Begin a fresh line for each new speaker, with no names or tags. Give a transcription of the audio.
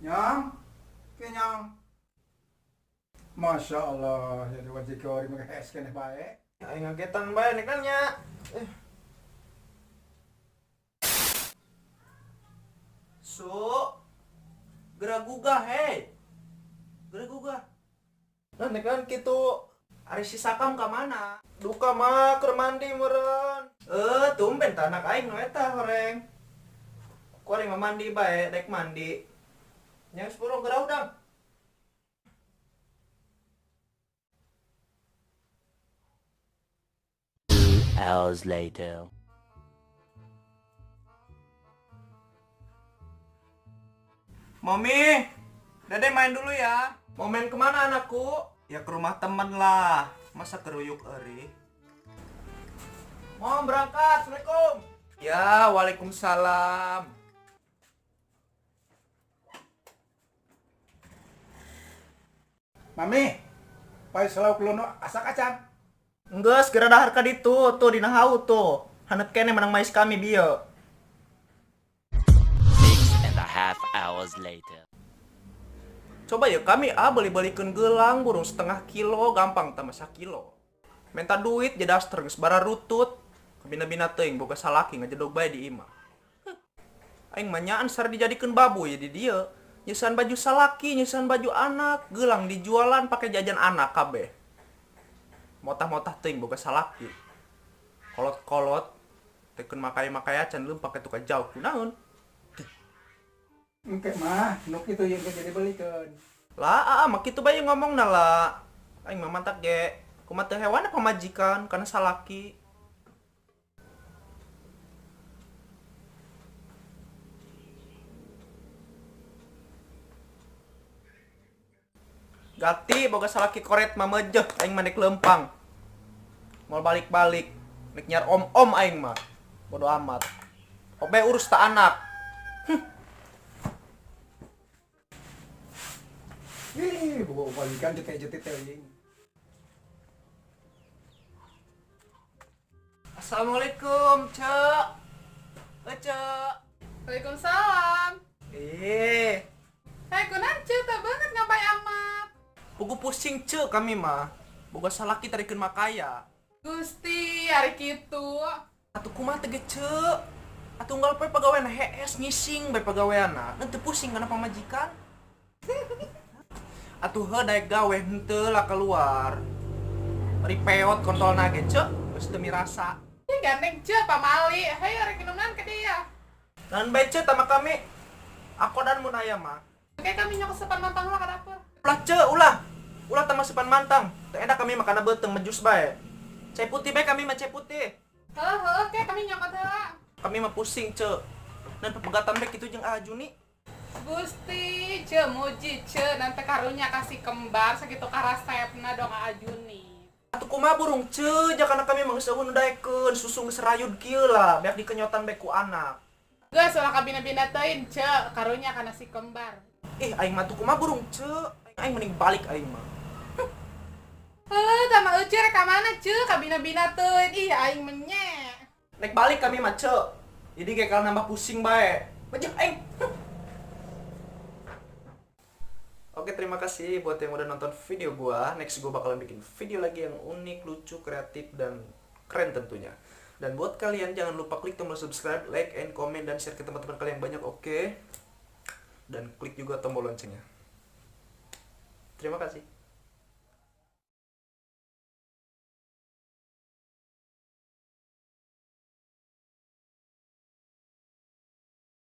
Nyang, kenyang. Masya Allah, jadi wajib kau di menges kene baik.
Aing ngagetan bae nih kan nya. Su, gerak gugah hei. Gerak gugah. Nah, nih kan kitu ari si Sakam ka mana? Duka mah keur mandi meureun. Tumben tah anak aing nu eta horeng. Ku ari mah mandi bae, dek mandi. Nya sepuro geura udang.
Hours later.
Mami, Dede main dulu ya. Mau main kemana anakku? Ya ke rumah temen lah. Masa keruyuk eri? Mau berangkat, Assalamualaikum. Ya, waalaikumsalam.
Mami, pai selalu kelono asa kacang.
Enggak, segera dahar ka ditu, tuh dina hau tuh. Hanet kene menang mais kami bieu.
6.5 hours later.
Coba ya kami beli-belikeun gelang burung setengah kilo gampang tambah 1 kilo. Minta duit jedaster geus bara rutut. Kabina-bina teuing boga salaki ngajedog bae di imah. Aing mah nyaan sar dijadikeun babu ya di dieu. Nyusahan baju salaki, nyusahan baju anak, gelang dijualan pakai jajan anak kabeh. Motah-motah teuing boga salaki. Kolot-kolot teukeun makai-makai acan leum pake tukang jauh kunaon.
Engke mah, nuk itu yang jadi belikan.
Lah, mak kitu bae ngomongna lah. Aing mah mantak ge. Kumaha teu hewan pamajikan kana salaki. Gati boga salaki koret mah mejeh aing mah nek lempang. Mau balik-balik nek nyar om-om aing mah. Bodo amat. Obe urus ta anak.
Ih, bawa balikan jetit-jetit teuing.
Assalamualaikum, Cek. Cek.
Waalaikumsalam.
Hei,
Kunan cerita banget ngapain amat.
pugu pusing Cek kami mah. Boga salaki tarikeun makaya.
Gusti, hari kitu.
Atuh kumaha teh ge Cek? Atuh unggal poe pagaweana HS ngising bae pagaweana. Teu pusing kana pamajikan. Atuh daek gawe henteu lah keluar. Bari peot kontolna ge Cek, geus teu mirasa.
Ya gandeng ce pamali. Hei, hari kinunan ke dia.
Dan bae Cek tama kami. Aku dan mun aya mah.
Oke, kami nyok sepan mantang lah ke dapur.
Ulah Cek, ulah. Ulah tama sepan mantang. Teu enak kami makana beuteng menjus bae. Cai putih bae kami mah cai putih.
Oke, kami nyokot heula.
Kami mah pusing Cek. Dan pepegatan bae kitu jeung Ajuni.
Gusti, ce muji ce nanti karunya kasih kembar sakitu karasepna dong Ajuni.
Atuh kumaha burung Cek, jakana kami mah geus eueun daekeun susu geus rayud kieu lah, beak dikenyotan bae ku anak.
Geus ulah kabina-bina teuing ce karunya kana si kembar.
Aing mah tuh kumaha burung Cek. Aing mending balik aing mah.
Tama euceur ka mana ce kabina-bina teuing. Ih, aing menyek.
Nek balik kami mah Cek. Jadi kayak kalau nambah pusing bae. Bajak aing. Oke, terima kasih buat yang udah nonton video gua. Next gua bakalan bikin video lagi yang unik, lucu, kreatif, dan keren tentunya. Dan buat kalian jangan lupa klik tombol subscribe, like, and comment, dan share ke teman-teman kalian banyak, oke? Dan klik juga tombol loncengnya. Terima kasih.